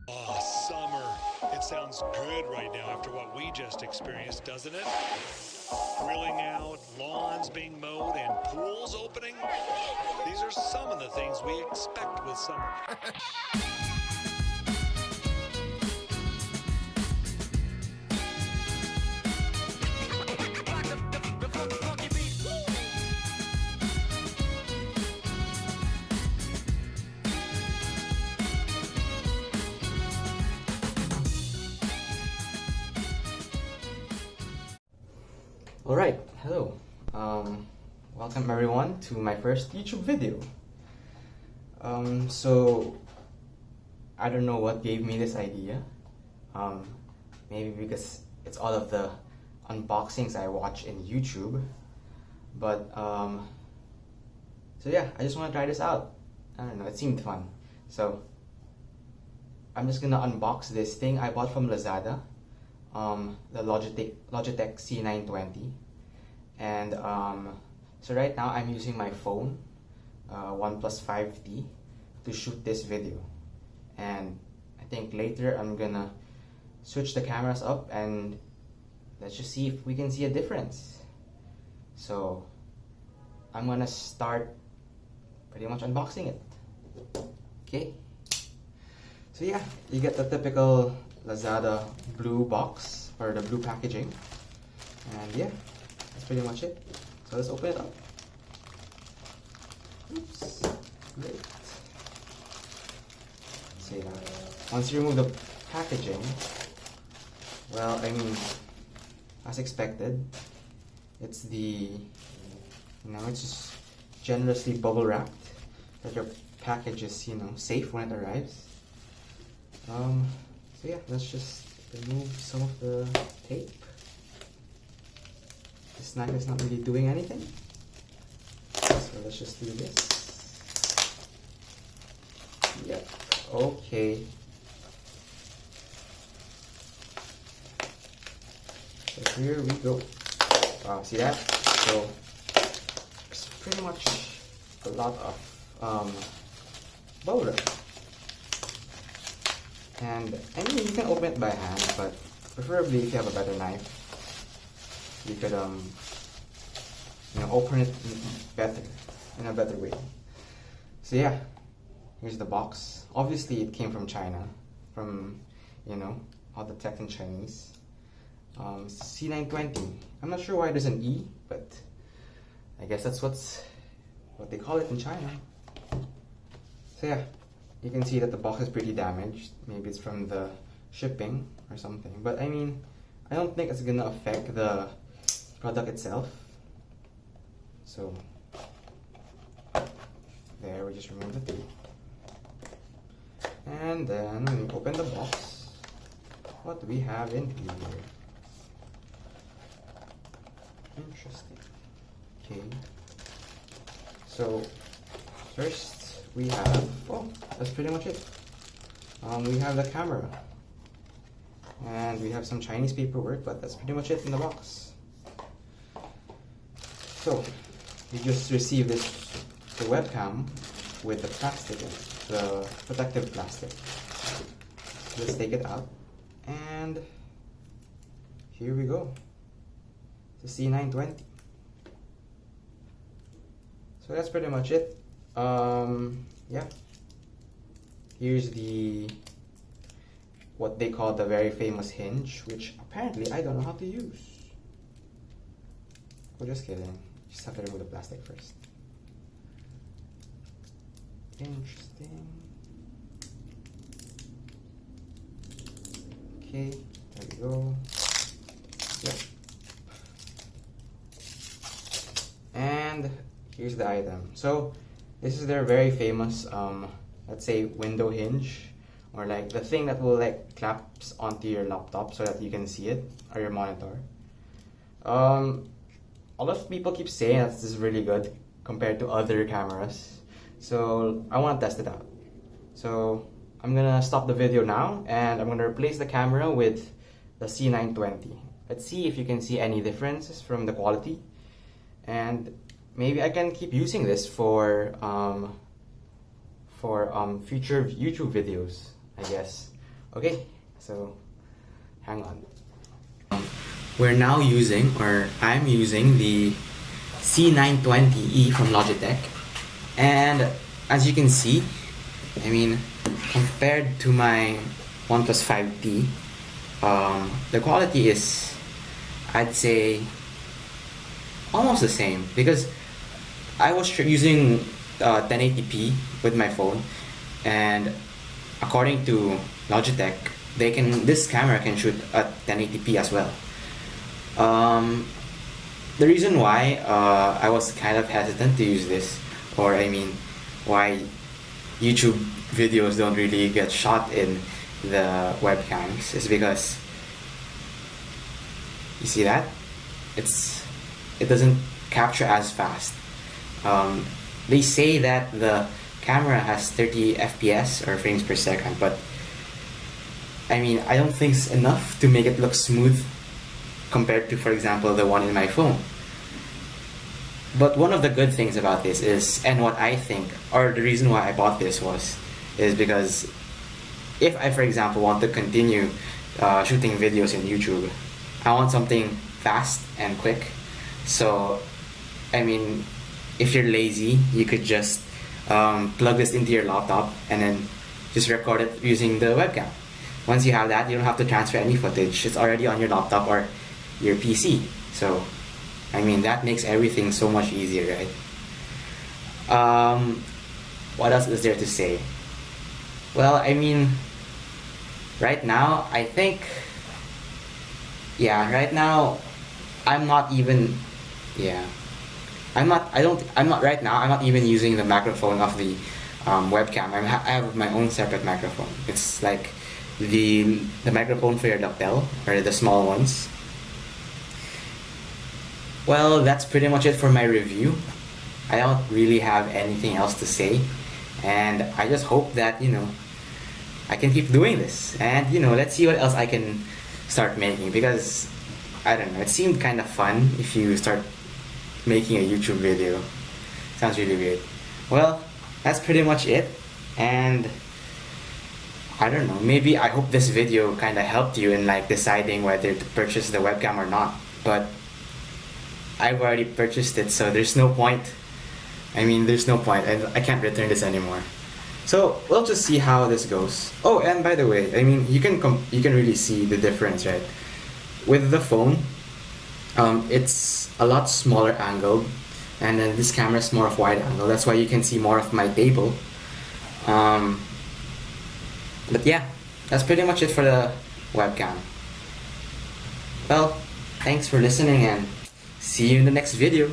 Oh, summer. It sounds good right now after what we just experienced, doesn't it? Grilling out, lawns being mowed, and pools opening. These are some of the things we expect with summer. Alright, hello. Welcome everyone to my first YouTube video. So I don't know what gave me this idea. Maybe because it's all of the unboxings I watch in YouTube. But so yeah, I just want to try this out. I don't know, it seemed fun. So I'm just gonna unbox this thing I bought from Lazada. The Logitech C920, and so right now I'm using my phone, OnePlus 5T, to shoot this video, and I think later I'm gonna switch the cameras up and let's just see if we can see a difference. So I'm gonna start pretty much unboxing it. Okay, so yeah, you get the typical Lazada blue box, or the blue packaging, and yeah, that's pretty much it. So let's open it up. Oops, great. See that? Once you remove the packaging, well, I mean, as expected, it's it's just generously bubble wrapped that your package is, safe when it arrives. So yeah, let's just remove some of the tape. This knife is not really doing anything. So let's just do this. Yep, okay. So here we go. Wow, see that? So it's pretty much a lot of bubble wrap. And I mean, you can open it by hand, but preferably if you have a better knife, you could open it in a better way. So yeah, here's the box. Obviously it came from China, from all the tech in Chinese. C920. I'm not sure why there's an E, but I guess that's what they call it in China. So yeah, you can see that the box is pretty damaged. Maybe it's from the shipping or something. But I mean, I don't think it's gonna affect the product itself. So there, we just remove the tape. And then when we open the box, what do we have in here? Interesting. Okay. So first we have, that's pretty much it. We have the camera, and we have some Chinese paperwork, but that's pretty much it in the box. So you just receive the webcam with the plastic in it, the protective plastic. Let's take it out, and here we go. The C920. So that's pretty much it. Yeah, here's what they call the very famous hinge, which apparently I don't know how to use. Oh, just kidding. Just have to remove the plastic first. Interesting. Okay, there we go. Yep. And here's the item. So this is their very famous, let's say, window hinge, or like the thing that will like clamps onto your laptop so that you can see it, or your monitor. A lot of people keep saying that this is really good compared to other cameras, so I want to test it out. So I'm gonna stop the video now, and I'm gonna replace the camera with the C920. Let's see if you can see any differences from the quality, and maybe I can keep using this for future YouTube videos, I guess. Okay, so hang on. We're now using, or I'm using, the C920E from Logitech, and as you can see, I mean, compared to my OnePlus 5T, the quality is, I'd say, almost the same, because I was using 1080p with my phone, and according to Logitech, this camera can shoot at 1080p as well. The reason why I was kind of hesitant to use this, or I mean, why YouTube videos don't really get shot in the webcams, is because you see that it doesn't capture as fast. They say that the camera has 30 FPS or frames per second, but I mean, I don't think it's enough to make it look smooth compared to, for example, the one in my phone. But one of the good things about this is, and what I think, or the reason why I bought this is because if I, for example, want to continue shooting videos in YouTube, I want something fast and quick. So, I mean, if you're lazy, you could just plug this into your laptop and then just record it using the webcam. Once you have that, you don't have to transfer any footage. It's already on your laptop or your PC. So, I mean, that makes everything so much easier, right? What else is there to say? Well, I mean, right now, I think, yeah, right now, I'm not even, yeah, I'm not right now, I'm not even using the microphone of the webcam. I have my own separate microphone. It's like the microphone for your lapel, or the small ones. Well, that's pretty much it for my review. I don't really have anything else to say, and I just hope that, you know, I can keep doing this, and, you know, let's see what else I can start making, because I don't know, it seemed kind of fun if you start making a YouTube video. Sounds really weird. Well, that's pretty much it, and I don't know, maybe I hope this video kind of helped you in like deciding whether to purchase the webcam or not, but I've already purchased it, so there's no point. I mean, there's no point. I can't return this anymore. So we'll just see how this goes. Oh, and by the way, I mean, you can really see the difference, right? With the phone, it's a lot smaller angled, and then this camera is more of wide angle. That's why you can see more of my table. But yeah, that's pretty much it for the webcam. Well, thanks for listening, and see you in the next video.